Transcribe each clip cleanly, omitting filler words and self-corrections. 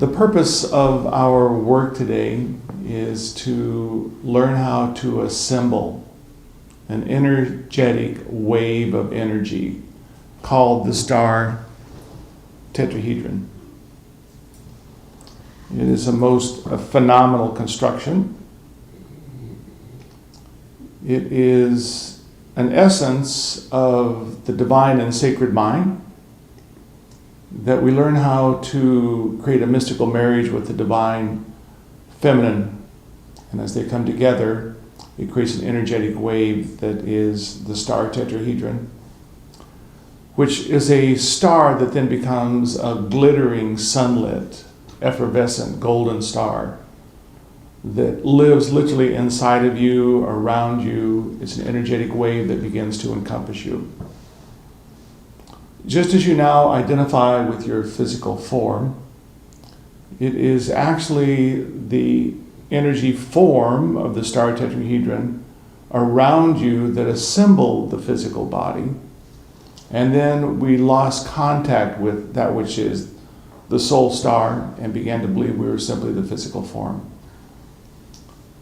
The purpose of our work today is to learn how to assemble an energetic wave of energy called the star tetrahedron. It is a most phenomenal construction. It is an essence of the divine and sacred mind, that we learn how to create a mystical marriage with the divine feminine. And as they come together, it creates an energetic wave that is the star tetrahedron, which is a star that then becomes a glittering, sunlit, effervescent golden star that lives literally inside of you, around you. It's an energetic wave that begins to encompass you. Just as you now identify with your physical form, it is actually the energy form of the star tetrahedron around you that assembled the physical body. And then we lost contact with that which is the soul star and began to believe we were simply the physical form.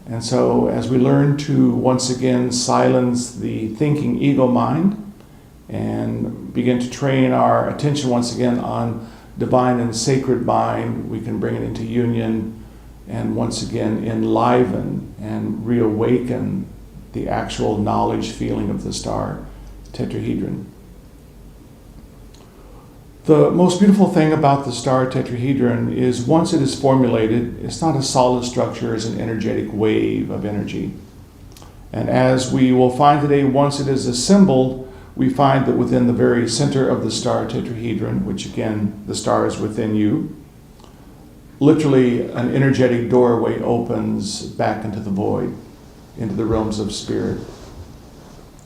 And so as we learn to once again silence the thinking ego mind and begin to train our attention once again on divine and sacred mind, we can bring it into union and once again enliven and reawaken the actual knowledge feeling of the star tetrahedron. The most beautiful thing about the star tetrahedron is once it is formulated, it's not a solid structure, it's an energetic wave of energy. And as we will find today, once it is assembled, we find that within the very center of the star tetrahedron, which again, the star is within you, literally an energetic doorway opens back into the void, into the realms of spirit,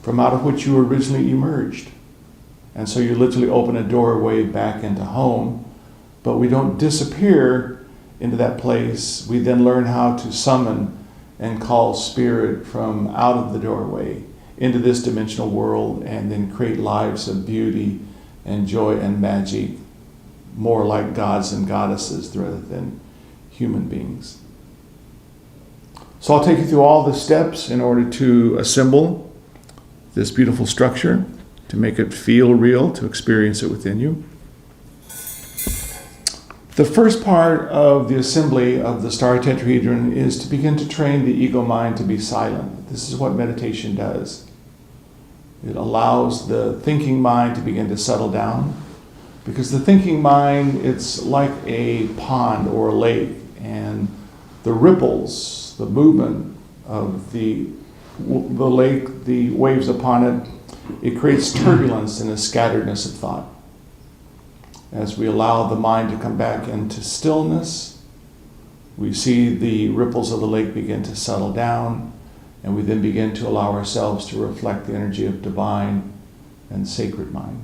from out of which you originally emerged. And so you literally open a doorway back into home, but we don't disappear into that place. We then learn how to summon and call spirit from out of the doorway into this dimensional world and then create lives of beauty and joy and magic, more like gods and goddesses rather than human beings. So I'll take you through all the steps in order to assemble this beautiful structure, to make it feel real, to experience it within you. The first part of the assembly of the star tetrahedron is to begin to train the ego mind to be silent. This is what meditation does. It allows the thinking mind to begin to settle down, because the thinking mind, it's like a pond or a lake, and the ripples, the movement of the lake, the waves upon it, it creates turbulence and a scatteredness of thought. As we allow the mind to come back into stillness, we see the ripples of the lake begin to settle down, and we then begin to allow ourselves to reflect the energy of divine and sacred mind.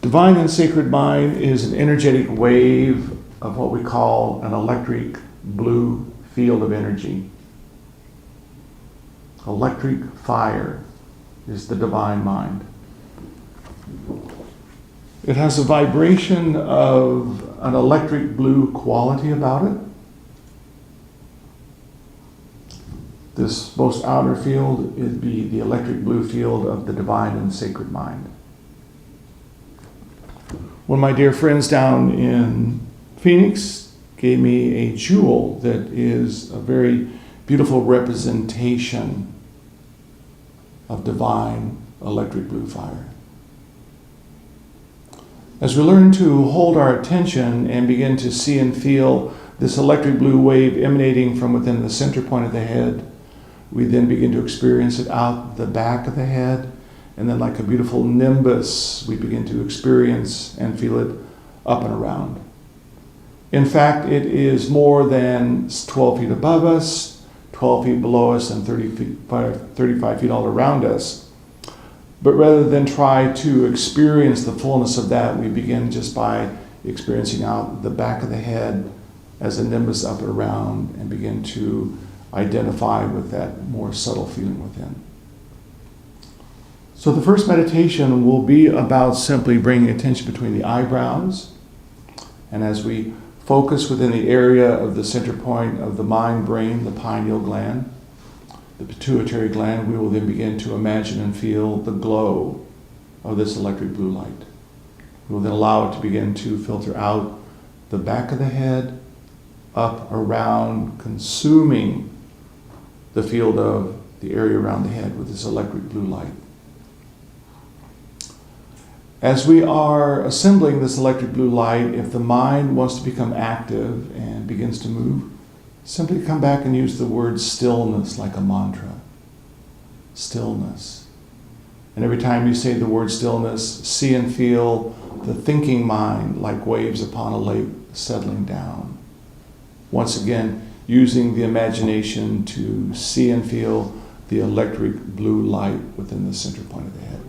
Divine and sacred mind is an energetic wave of what we call an electric blue field of energy. Electric fire is the divine mind. It has a vibration of an electric blue quality about it. This most outer field would be the electric blue field of the divine and sacred mind. One of my dear friends down in Phoenix gave me a jewel that is a very beautiful representation of divine electric blue fire. As we learn to hold our attention and begin to see and feel this electric blue wave emanating from within the center point of the head, we then begin to experience it out the back of the head, and then like a beautiful nimbus, we begin to experience and feel it up and around. In fact, it is more than 12 feet above us, 12 feet below us, and 35 feet all around us. But rather than try to experience the fullness of that, we begin just by experiencing out the back of the head as a nimbus up and around, and begin to identify with that more subtle feeling within. So the first meditation will be about simply bringing attention between the eyebrows And as we focus within the area of the center point of the mind brain, the pineal gland, the pituitary gland, we will then begin to imagine and feel the glow of this electric blue light. We will then allow it to begin to filter out the back of the head, up, around, consuming the field of the area around the head with this electric blue light. As we are assembling this electric blue light, if the mind wants to become active and begins to move, simply come back and use the word stillness like a mantra. Stillness. And every time you say the word stillness, see and feel the thinking mind like waves upon a lake settling down. Once again, using the imagination to see and feel the electric blue light within the center point of the head.